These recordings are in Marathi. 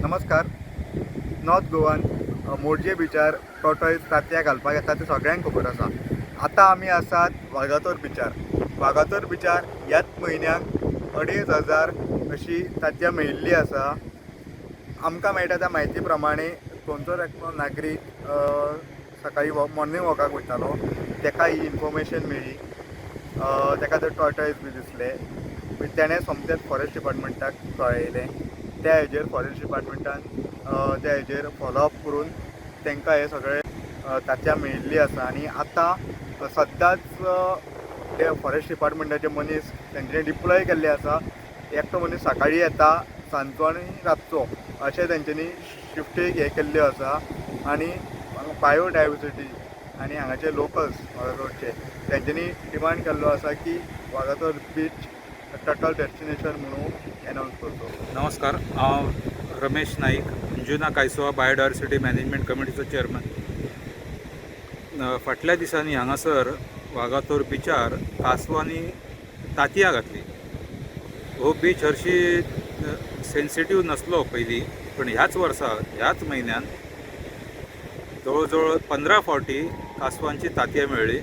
नमस्कार. नॉर्थ गोवान मोरजे बिचार टॉटॉयज तांतयां घालपाक येता तें सगळ्यांक खबर आसा. आतां आमी आसात वागातोर बिचार. वागातोर बिचार ह्याच म्हयन्याक 2500 अशी तांतयां मेळिल्लीं आसा. आमकां मेळटा त्या म्हायती प्रमाणे खंयचोर एकटो नागरीक सकाळी मॉर्निंग वॉकाक वयतालो, ताका ही इन्फॉर्मेशन मेळ्ळी. ताका ते टॉर्टॉयज बी दिसले. तेणें सोमतेच फॉरेस्ट डिपार्टमेंटाक कळयलें. त्या हेजेर फॉरेस्ट डिपार्टमेंटान त्या हेजेर फॉलोअप करून तांकां हे सगळे तांतयां मेळिल्लीं आसा. आनी आतां सद्दांच ते फॉरेस्ट डिपार्टमेंटाचे मनीस तेंच्यांनी डिप्लॉय केल्ले आसा. एकटो मनीस सकाळी येता, सांजचो आनी रातचो अशें तेंच्यांनी शिफ्टी हे केल्ल्यो आसा. आनी बायोडायवर्सिटी आनी हांगाचे लोकल्स वागातोरचे तेंच्यांनी डिमांड केल्लो आसा की वागातोर बीच टर्टल डेस्टिनेशन म्हणून एनावन्स करचो. नमस्कार, हांव रमेश नाईक, अंजुना कायसोवा बायोडायवर्सिटी मॅनेजमेंट कमिटीचो चेअरमन. फाटल्या दिसांनी हांगासर वागातोर बिचार कासवांनी तांतयां घातली. हो बीच हरशी सेन्सिटीव नसलो पयलीं, पण ह्याच वर्सा ह्याच म्हयन्यान जवळ 15 फावटी कासवांची तांतयां मेळ्ळी.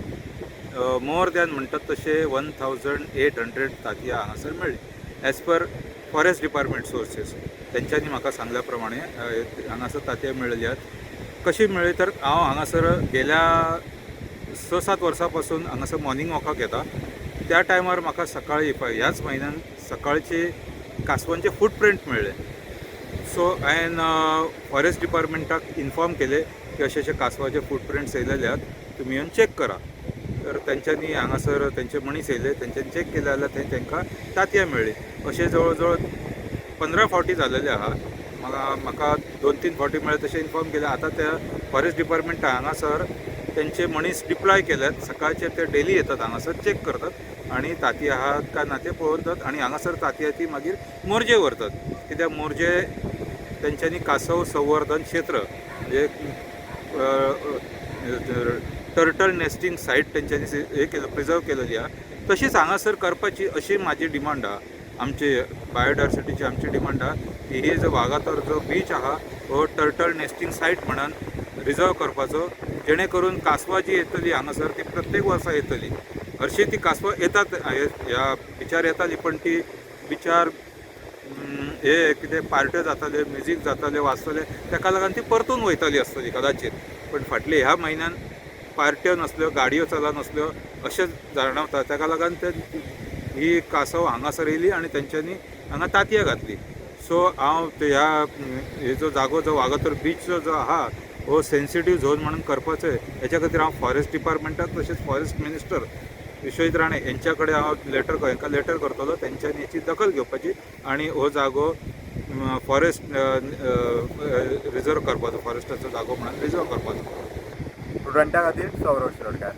मोर दॅन म्हणटात तशे 1800 तांतयां हांगासर मेळ्ळी as per forest department sources. तेंच्यांनी म्हाका सांगल्या प्रमाणे हांगासर तांतयां मेळिल्ली आहेत. कशी मेळ्ळी तर हांव हांगासर गेल्या 6-7 वर्सां पासून हांगासर मॉर्निंग वॉकाक येता. त्या टायमार म्हाका सकाळी ह्याच म्हयन्यान सकाळचे कासवांचे फूटप्रिंट मेळ्ळे. सो हांवें फॉरेस्ट डिपार्टमेंटाक इन्फॉर्म केले की अशे कासवाचे फूटप्रिंट्स येयलेले आहेत, तुमी येवन चॅक करा. तर तेंच्यांनी हांगासर तेंचे मनीस येयले, तेंच्यांनी चॅक केले जाल्यार तांकां तांतयां मेळ्ळी. अशें जवळ जवळ 15 फावटी जालेले आहा. म्हाका 2-3 फावटी मेळ्ळे तशें इन्फॉर्म केलें. आतां त्या फॉरेस्ट डिपार्टमेंटा हांगासर तेंचे मनीस डिप्लॉय केल्यात. सकाळचे ते डेली येतात हांगासर, चॅक करतात आनी तांतयां आहात काय ना ते पळयतात. आनी हांगासर तांतयां ती मागीर मोरजे व्हरतात. कित्याक मोरजे तेंच्यांनी कासव संवर्धन क्षेत्र म्हणजे टर्टल नेस्टिंग सायट तेंच्यांनी हे केलं, प्रिजर्व केलेली आहा. तशीच हांगासर करपाची अशी म्हाजी डिमांड आहा. आमचे बायोडायवर्सिटीची आमची डिमांड आहा की ही जो वागातोर जो बीच आहा हो टर्टल नेस्टिंग सायट म्हणून रिजर्व करपाचो, जेणे करून कासवां जी येतली हांगासर ती प्रत्येक वर्सा येतली. हरशीं ती कासवां येतात ह्या बिचार येताली, पण ती बिचार हे कितें पार्ट्यो जाताल्यो, म्युजीक जाताल्यो, वाजताले, ताका लागून ती परतून वयताली आसतली कदाचित. पण फाटले ह्या म्हयन्यान पार्ट्यो नसल्यो, गाडयो चलनासल्यो अशें जाणवता. ताका लागून ते ही कासव हांगासर येयली आनी तेंच्यांनी हांगा तांतयां घातली. सो हांव हे जो जागो जो वागातोर बीचचो जो आहा हो सेन्सिटीव झोन म्हणून करपाचो, हेच्या खातीर हांव फॉरेस्ट डिपार्टमेंटाक तशेंच फॉरेस्ट मिनिस्टर विश्वजीत राणे यांच्या कडेन हांव लेटर करतलो. तेंच्यांनी हेची दखल घेवपाची आनी हो जागो फॉरेस्ट रिजर्व करपाचो, फॉरेस्टाचो जागो म्हणून रिजर्व करपाचो. स्टुडंटा खातीर सौरव शिरोडकार.